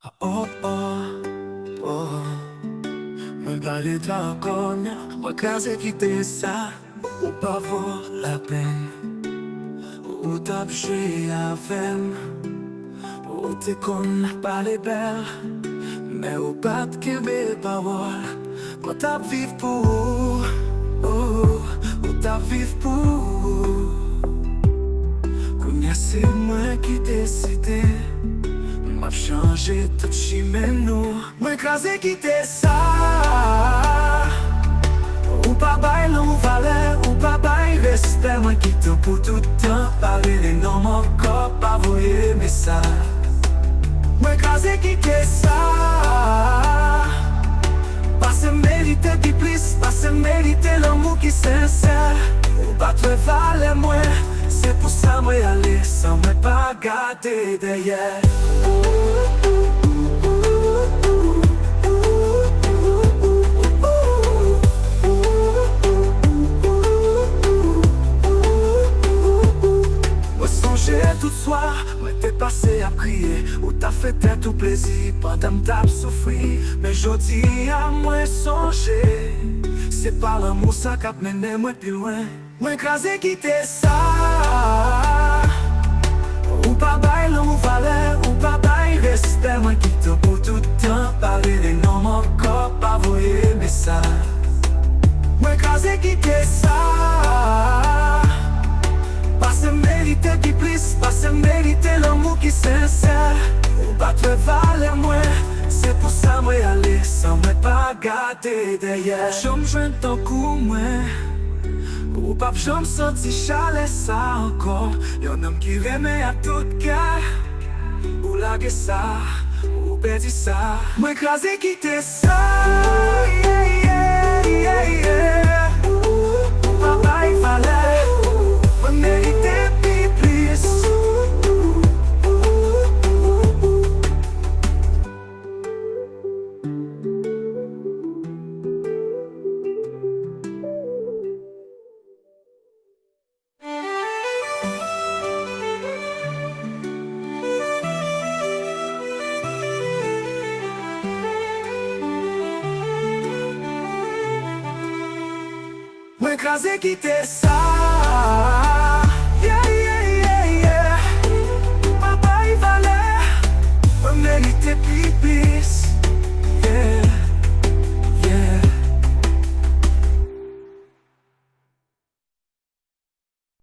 Oh, oh, oh. Mwen pale ta kon, mwen kaze kite sa. Ou pa vo la pen, ou tap jwe avem. Ou te kon pale bel, men ou pat kebe pawol. Mwen tap viv pou ou tap viv pou. Konya se mwen ki deside, m'ap chanje tout chimè nou. Mwen kaze kite sa. Ou pa bay l'on vale, ou pa bay respect. Mwen kite pou toutan, pale le nom anko, pa voye mesaj. Mwen kaze kite sa. Pa se merite pi plis, pa se merite l'amou ki sensèr. Ou pa tre vale mwen, se pou sa mwen ale, san mwen pa gade derrière. Tout soir, mwen te pase ap kriye, ou ta fete tout plezi, pandan m'tap soufri. Men jodi a mwen sonje, se pa l'amou sa kap mene mwen pi lwen. Mwen kaze kite sa. Ou pa bay l'amou vale, ou pa bay respect. Mwen kite pou toutan, pale le nom anko, pa voye mesaj. Mwen kaze kite sa. Pa se merite ki plis, pa se merite l'amou ki sensèr. Ou pa tre vale mwen, se pou sa mwen ale, san mwen pa gade derrière. Jom jwen tan kou mwen, ou pap jom senti chale sa ankon. Yon nom ki reme a tout kè, ou lage sa, ou pedi sa. Mwen kaze kite sa. Ou pa bay vale, mwen merite pi plis. Mwen kaze kite sa.